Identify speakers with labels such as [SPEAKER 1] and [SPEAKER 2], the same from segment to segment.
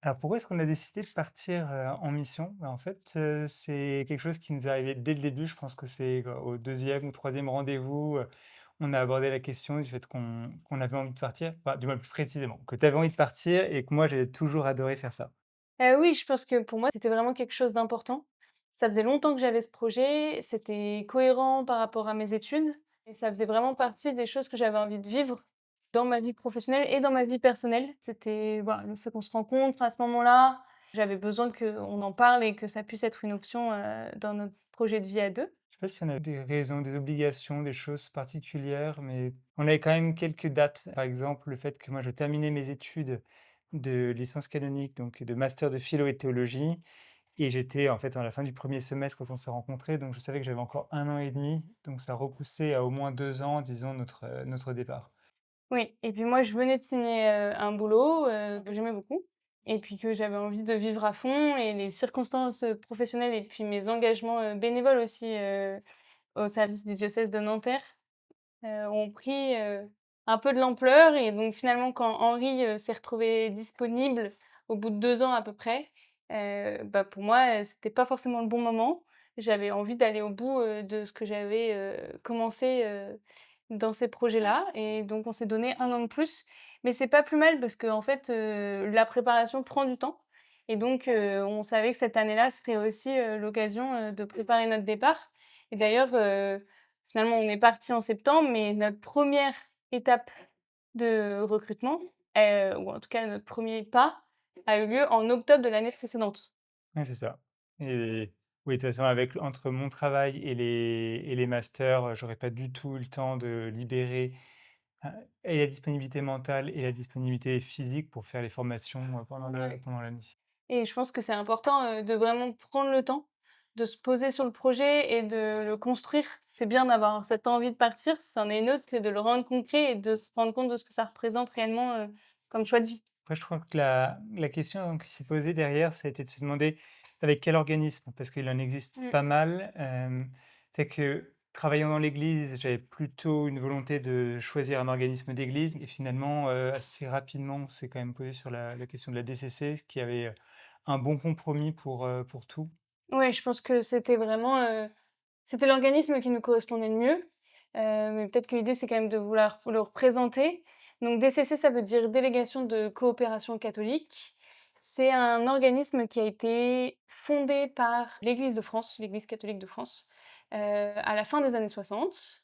[SPEAKER 1] Alors pourquoi est-ce qu'on a décidé de partir, en mission? En fait, c'est quelque chose qui nous est arrivé dès le début. Je pense que c'est au deuxième ou troisième rendez-vous, on a abordé la question du fait qu'on avait envie de partir, enfin, du moins plus précisément, que tu avais envie de partir et que moi j'avais toujours adoré faire ça.
[SPEAKER 2] Oui, je pense que pour moi, c'était vraiment quelque chose d'important. Ça faisait longtemps que j'avais ce projet, c'était cohérent par rapport à mes études et ça faisait vraiment partie des choses que j'avais envie de vivre dans ma vie professionnelle et dans ma vie personnelle. C'était, voilà, le fait qu'on se rencontre à ce moment-là, j'avais besoin qu'on en parle et que ça puisse être une option, dans notre projet de vie à 2.
[SPEAKER 1] Je sais pas si on a des raisons, des obligations, des choses particulières, mais on avait quand même quelques dates. Par exemple, le fait que moi je terminais mes études de licence canonique, donc de master de philo et théologie. Et j'étais en fait à la fin du premier semestre quand on s'est rencontrés, donc je savais que j'avais encore un an et demi, donc ça repoussait à au moins 2 ans, disons, notre départ.
[SPEAKER 2] Oui et puis moi, je venais de signer, un boulot, que j'aimais beaucoup et puis que j'avais envie de vivre à fond et les circonstances, professionnelles et puis mes engagements, bénévoles aussi, au service du diocèse de Nanterre, ont pris, un peu de l'ampleur et donc finalement quand Henri, s'est retrouvé disponible au bout de 2 ans à peu près, bah, pour moi, c'était pas forcément le bon moment. J'avais envie d'aller au bout, de ce que j'avais, commencé, dans ces projets-là et donc on s'est donné 1 an de plus. Mais c'est pas plus mal parce qu'en fait, la préparation prend du temps et donc on savait que cette année-là serait aussi, l'occasion, de préparer notre départ et d'ailleurs, finalement on est partis en septembre mais notre première étape de recrutement, ou en tout cas notre premier pas, a eu lieu en octobre de l'année précédente.
[SPEAKER 1] Ouais, c'est ça. Et oui, de toute façon, avec entre mon travail et les masters, j'aurais pas du tout eu le temps de libérer, heu, et la disponibilité mentale et la disponibilité physique pour faire les formations,
[SPEAKER 2] Ouais.
[SPEAKER 1] pendant l'année.
[SPEAKER 2] Et je pense que c'est important, de vraiment prendre le temps, de se poser sur le projet et de le construire. C'est bien d'avoir cette envie de partir, c'en est une autre que de le rendre concret et de se rendre compte de ce que ça représente réellement, comme choix de vie.
[SPEAKER 1] Après, je crois que la question qui s'est posée derrière, ça a été de se demander avec quel organisme, parce qu'il en existe
[SPEAKER 2] Mmh.
[SPEAKER 1] pas mal. C'est que travaillant dans l'Église, j'avais plutôt une volonté de choisir un organisme d'Église, et finalement, assez rapidement, on s'est quand même posé sur la question de la DCC, qui avait un bon compromis pour tout.
[SPEAKER 2] Ouais, je pense que c'était vraiment, c'était l'organisme qui nous correspondait le mieux, mais peut-être que l'idée, c'est quand même de vouloir le représenter. Donc DCC, ça veut dire Délégation de coopération catholique. C'est un organisme qui a été fondé par l'Église de France, l'Église catholique de France, à la fin des années 60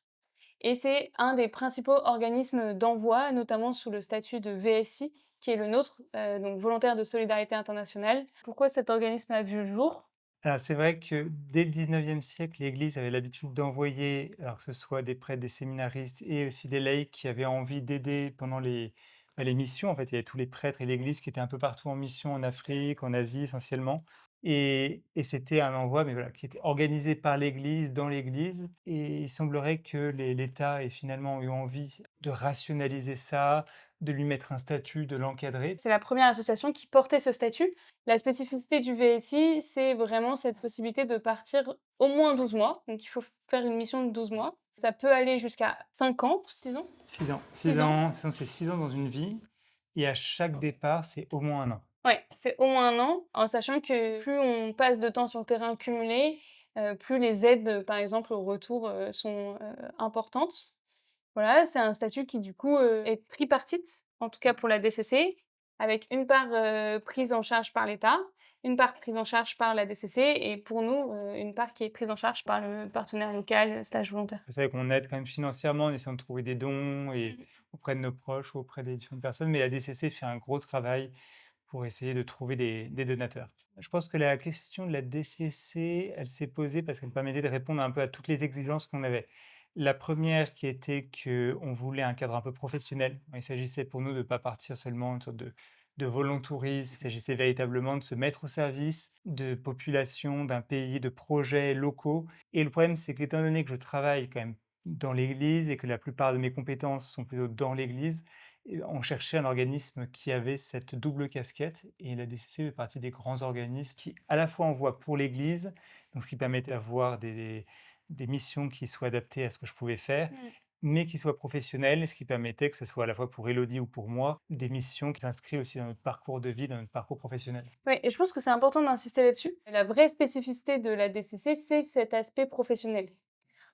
[SPEAKER 2] et c'est un des principaux organismes d'envoi, notamment sous le statut de VSI, qui est le nôtre, donc Volontaires de solidarité internationale. Pourquoi cet organisme a vu le jour?
[SPEAKER 1] Alors c'est vrai que dès le 19e siècle, l'Église avait l'habitude d'envoyer, alors que ce soit des prêtres, des séminaristes et aussi des laïcs qui avaient envie d'aider pendant les missions. En fait, il y avait tous les prêtres et l'Église qui étaient un peu partout en mission en Afrique, en Asie essentiellement. Et c'était un envoi, mais voilà, qui était organisé par l'Église, dans l'Église. Et il semblerait que l'État ait finalement eu envie de rationaliser ça, de lui mettre un statut, de l'encadrer.
[SPEAKER 2] C'est la première association qui portait ce statut. La spécificité du VSI, c'est vraiment cette possibilité de partir au moins 12 mois, donc il faut faire une mission de 12 mois. Ça peut aller jusqu'à 5 ans, 6 ans?
[SPEAKER 1] 6 ans.
[SPEAKER 2] 6 ans.
[SPEAKER 1] 6 ans, c'est 6 ans dans une vie. Et à chaque départ, c'est au moins un an.
[SPEAKER 2] Ouais, c'est au moins 1 an, en sachant que plus on passe de temps sur le terrain cumulé, plus les aides, par exemple, au retour, sont, importantes. Voilà, c'est un statut qui du coup, est tripartite, en tout cas pour la DCC, avec une part, prise en charge par l'État, une part prise en charge par la DCC et pour nous, une part qui est prise en charge par le partenaire local, stage volontaire.
[SPEAKER 1] C'est vrai qu'on aide quand même financièrement en essayant de trouver des dons et
[SPEAKER 2] Mmh.
[SPEAKER 1] auprès de nos proches ou auprès des différentes personnes, mais la DCC fait un gros travail pour essayer de trouver des donateurs. Je pense que la question de la DCC, elle s'est posée parce qu'elle permettait de répondre un peu à toutes les exigences qu'on avait. La première qui était qu'on voulait un cadre un peu professionnel. Il s'agissait pour nous de ne pas partir seulement une sorte de volontourisme. Il s'agissait véritablement de se mettre au service de populations, d'un pays, de projets locaux. Et le problème, c'est que étant donné que je travaille quand même dans l'Église et que la plupart de mes compétences sont plutôt dans l'Église, et on cherchait un organisme qui avait cette double casquette et la DCC fait partie des grands organismes qui à la fois envoient pour l'Église, donc ce qui permet d'avoir des missions qui soient adaptées à ce que je pouvais faire,
[SPEAKER 2] Mmh.
[SPEAKER 1] mais qui soient professionnelles, ce qui permettait que ce soit à la fois pour Élodie ou pour moi, des missions qui s'inscrivent aussi dans notre parcours de vie, dans notre parcours professionnel.
[SPEAKER 2] Ouais, et je pense que c'est important d'insister là-dessus. La vraie spécificité de la DCC, c'est cet aspect professionnel.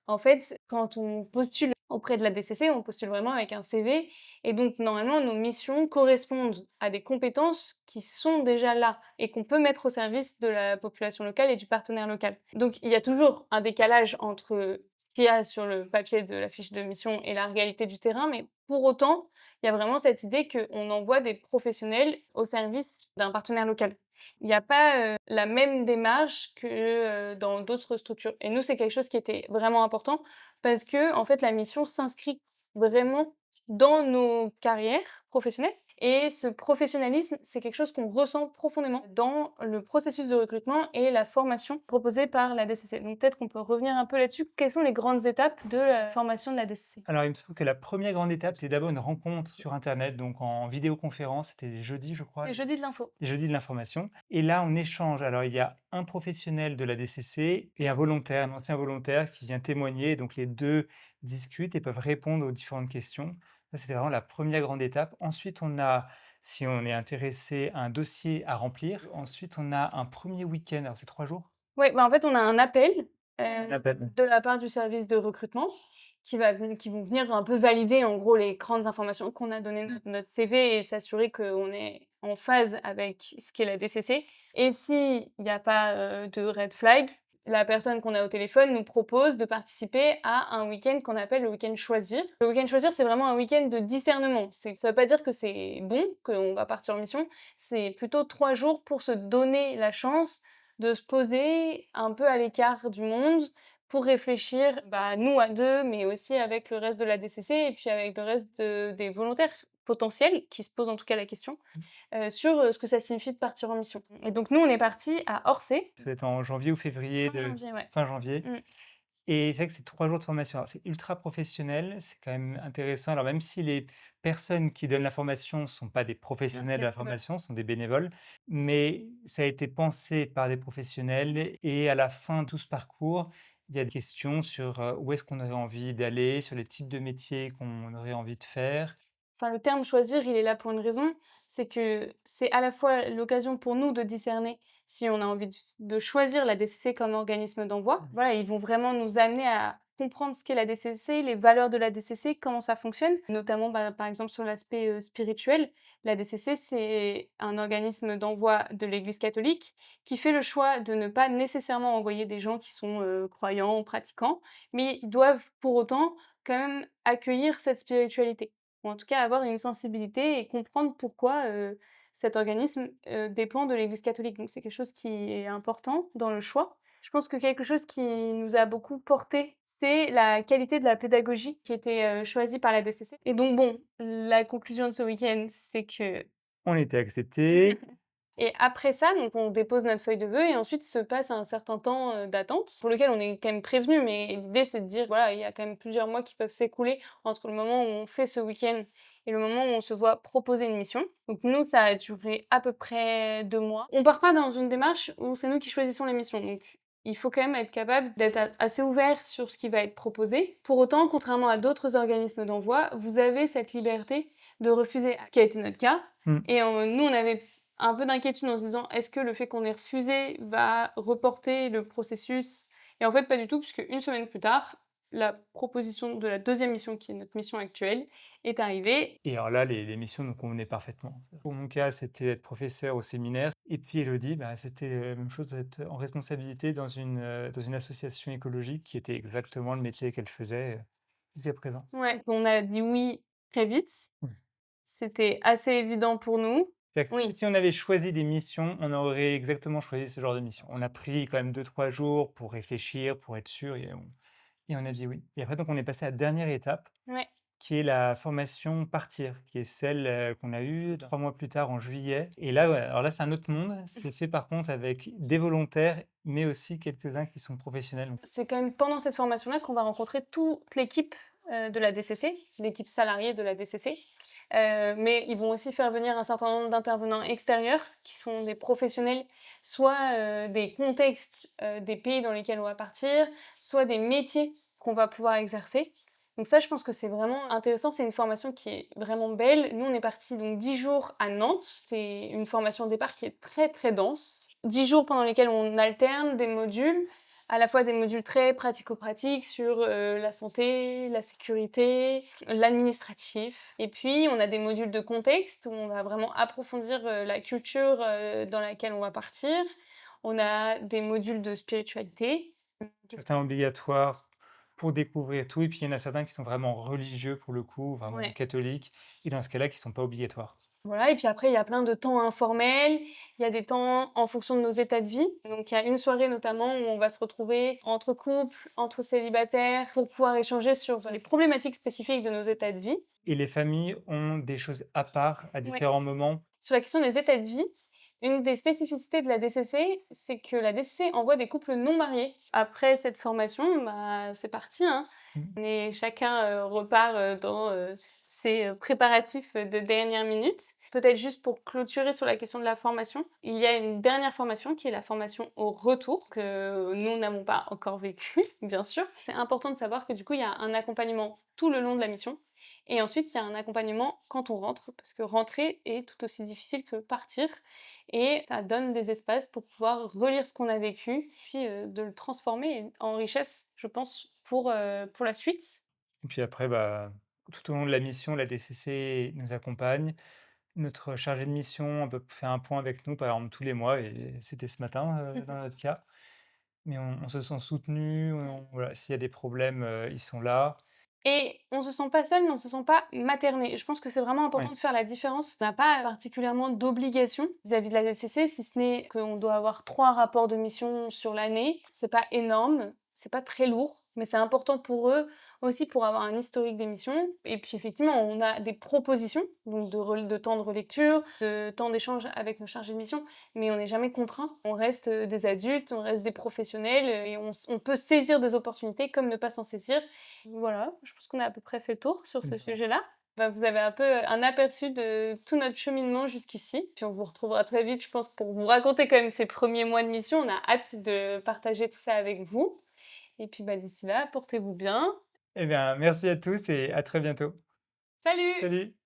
[SPEAKER 2] En fait, quand on postule auprès de la DCC, on postule vraiment avec un CV et donc normalement nos missions correspondent à des compétences qui sont déjà là et qu'on peut mettre au service de la population locale et du partenaire local. Donc il y a toujours un décalage entre ce qu'il y a sur le papier de la fiche de mission et la réalité du terrain, mais pour autant, il y a vraiment cette idée qu'on envoie des professionnels au service d'un partenaire local. Il n'y a pas la même démarche que dans d'autres structures. Et nous, c'est quelque chose qui était vraiment important parce que, en fait, la mission s'inscrit vraiment dans nos carrières professionnelles. Et ce professionnalisme, c'est quelque chose qu'on ressent profondément dans le processus de recrutement et la formation proposée par la DCC. Donc peut-être qu'on peut revenir un peu là-dessus. Quelles sont les grandes étapes de la formation de la DCC?
[SPEAKER 1] Alors, il me semble que la première grande étape, c'est d'abord une rencontre sur Internet, donc en vidéoconférence, c'était les jeudis, je crois,
[SPEAKER 2] Les jeudis de l'info.
[SPEAKER 1] les jeudis de l'information. Et là, on échange. Alors, il y a un professionnel de la DCC et un volontaire, un ancien volontaire qui vient témoigner. Donc, les deux discutent et peuvent répondre aux différentes questions. Ça, c'était vraiment la première grande étape. Ensuite, on a, si on est intéressé, un dossier à remplir. Ensuite, on a un premier week-end. Alors, c'est 3 jours.
[SPEAKER 2] Oui, bah en fait, on a un appel
[SPEAKER 1] Un appel.
[SPEAKER 2] de la part du service de recrutement qui vont venir un peu valider en gros les grandes informations qu'on a données notre CV et s'assurer qu'on est en phase avec ce qu'est la DCC. Et s'il n'y a pas de red flag, la personne qu'on a au téléphone nous propose de participer à un week-end qu'on appelle le week-end choisir. Le week-end choisir, c'est vraiment un week-end de discernement. Ça ne veut pas dire que c'est bon, qu'on va partir en mission. C'est plutôt 3 jours pour se donner la chance de se poser un peu à l'écart du monde pour réfléchir, nous à deux, mais aussi avec le reste de la DCC et puis avec le reste des volontaires potentiels, qui se posent en tout cas la question, sur ce que ça signifie de partir en mission. Et donc nous, on est partis à Orsay.
[SPEAKER 1] Ça va être en janvier ou février,
[SPEAKER 2] Fin janvier, ouais.
[SPEAKER 1] fin janvier.
[SPEAKER 2] Mm.
[SPEAKER 1] Et c'est vrai que c'est 3 jours de formation. Alors, c'est ultra professionnel, c'est quand même intéressant. Alors, même si les personnes qui donnent la formation ne sont pas des professionnels de la formation, sont des bénévoles, mais ça a été pensé par des professionnels. Et à la fin de tout ce parcours, il y a des questions sur où est-ce qu'on aurait envie d'aller, sur les types de métiers qu'on aurait envie de faire.
[SPEAKER 2] Enfin, le terme choisir, il est là pour une raison, c'est que c'est à la fois l'occasion pour nous de discerner si on a envie de choisir la DCC comme organisme d'envoi. Voilà, ils vont vraiment nous amener à comprendre ce qu'est la DCC, les valeurs de la DCC, comment ça fonctionne, notamment par exemple sur l'aspect spirituel. La DCC, c'est un organisme d'envoi de l'Église catholique qui fait le choix de ne pas nécessairement envoyer des gens qui sont croyants ou pratiquants, mais qui doivent pour autant quand même accueillir cette spiritualité ou en tout cas avoir une sensibilité et comprendre pourquoi cet organisme dépend de l'Église catholique. Donc c'est quelque chose qui est important dans le choix. Je pense que quelque chose qui nous a beaucoup porté, c'est la qualité de la pédagogie qui était choisie par la DCC. Et donc bon, la conclusion de ce week-end, c'est que
[SPEAKER 1] On était acceptés.
[SPEAKER 2] et après ça, donc on dépose notre feuille de vœux et ensuite se passe un certain temps d'attente pour lequel on est quand même prévenu. Mais l'idée, c'est de dire, voilà, il y a quand même plusieurs mois qui peuvent s'écouler entre le moment où on fait ce week-end et le moment où on se voit proposer une mission. Donc nous, ça a duré à peu près 2 mois. On part pas dans une démarche où c'est nous qui choisissons les missions. Donc il faut quand même être capable d'être assez ouvert sur ce qui va être proposé. Pour autant, contrairement à d'autres organismes d'envoi, vous avez cette liberté de refuser, ce qui a été notre cas. Et nous, on avait un peu d'inquiétude en se disant est-ce que le fait qu'on ait refusé va reporter le processus? Et en fait, pas du tout, puisque une semaine plus tard, la proposition de la deuxième mission, qui est notre mission actuelle, est arrivée.
[SPEAKER 1] Et alors là, les missions nous convenaient parfaitement. Pour mon cas, c'était être professeur au séminaire. Et puis Élodie, c'était la même chose, d'être en responsabilité dans une association écologique qui était exactement le métier qu'elle faisait jusqu'à présent.
[SPEAKER 2] Ouais, on a dit oui très vite.
[SPEAKER 1] Ouais.
[SPEAKER 2] C'était assez évident pour nous.
[SPEAKER 1] C'est-à-dire que
[SPEAKER 2] Oui.
[SPEAKER 1] si on avait choisi des missions, on aurait exactement choisi ce genre de mission. On a pris quand même 2-3 jours pour réfléchir, pour être sûr, et on a dit oui. Et après, donc, on est passé à la dernière étape,
[SPEAKER 2] Ouais.
[SPEAKER 1] qui est la formation Partir, qui est celle qu'on a eue 3 mois plus tard en juillet. Et là, ouais, alors là, c'est un autre monde. C'est fait par contre avec des volontaires, mais aussi quelques-uns qui sont professionnels.
[SPEAKER 2] C'est quand même pendant cette formation-là qu'on va rencontrer toute l'équipe de la DCC, l'équipe salariée de la DCC. Mais ils vont aussi faire venir un certain nombre d'intervenants extérieurs qui sont des professionnels, soit des contextes des pays dans lesquels on va partir, soit des métiers qu'on va pouvoir exercer. Donc ça, je pense que c'est vraiment intéressant. C'est une formation qui est vraiment belle. Nous, on est partis donc 10 jours à Nantes. C'est une formation au départ qui est très, très dense. 10 jours pendant lesquels on alterne des modules, à la fois des modules très pratico-pratiques sur la santé, la sécurité, l'administratif. Et puis, on a des modules de contexte où on va vraiment approfondir la culture dans laquelle on va partir. On a des modules de spiritualité.
[SPEAKER 1] Certains obligatoires pour découvrir tout, et puis il y en a certains qui sont vraiment religieux pour le coup, vraiment
[SPEAKER 2] Ouais.
[SPEAKER 1] catholiques, et dans ce cas-là, qui ne sont pas obligatoires.
[SPEAKER 2] Voilà, et puis après, il y a plein de temps informels, il y a des temps en fonction de nos états de vie. Donc, il y a une soirée notamment où on va se retrouver entre couples, entre célibataires, pour pouvoir échanger sur les problématiques spécifiques de nos états de vie.
[SPEAKER 1] Et les familles ont des choses à part, à
[SPEAKER 2] Ouais.
[SPEAKER 1] différents moments.
[SPEAKER 2] Sur la question des états de vie, une des spécificités de la DCC, c'est que la DCC envoie des couples non mariés. Après cette formation, bah, c'est parti, hein.
[SPEAKER 1] Mm.
[SPEAKER 2] Et chacun repart dans ses préparatifs de dernière minute. Peut-être juste pour clôturer sur la question de la formation, il y a une dernière formation qui est la formation au retour, que nous n'avons pas encore vécue, bien sûr. C'est important de savoir que du coup, il y a un accompagnement tout le long de la mission. Et ensuite, il y a un accompagnement quand on rentre, parce que rentrer est tout aussi difficile que partir. Et ça donne des espaces pour pouvoir relire ce qu'on a vécu, puis de le transformer en richesse, je pense, pour la suite.
[SPEAKER 1] Et puis après, bah, tout au long de la mission, la DCC nous accompagne. Notre chargé de mission fait un point avec nous, par exemple, tous les mois, et c'était ce matin dans notre cas. Mais on se sent soutenu, voilà, s'il y a des problèmes, ils sont là.
[SPEAKER 2] Et on se sent pas seul, mais on se sent pas materné. Je pense que c'est vraiment important
[SPEAKER 1] Ouais.
[SPEAKER 2] de faire la différence. On n'a pas particulièrement d'obligation vis-à-vis de la DCC, si ce n'est qu'on doit avoir 3 rapports de mission sur l'année. C'est pas énorme, c'est pas très lourd, mais c'est important pour eux aussi pour avoir un historique des missions. Et puis effectivement, on a des propositions, donc de temps de relecture, de temps d'échange avec nos chargés de mission, mais on n'est jamais contraint. On reste des adultes, on reste des professionnels, et on peut saisir des opportunités comme ne pas s'en saisir. Voilà, je pense qu'on a à peu près fait le tour sur ce
[SPEAKER 1] Mmh.
[SPEAKER 2] sujet-là. Bah, vous avez un peu un aperçu de tout notre cheminement jusqu'ici. Puis on vous retrouvera très vite, je pense, pour vous raconter quand même ces premiers mois de mission. On a hâte de partager tout ça avec vous. Et puis bah, d'ici là, portez-vous bien.
[SPEAKER 1] Eh bien, merci à tous et à très bientôt.
[SPEAKER 2] Salut!
[SPEAKER 1] Salut!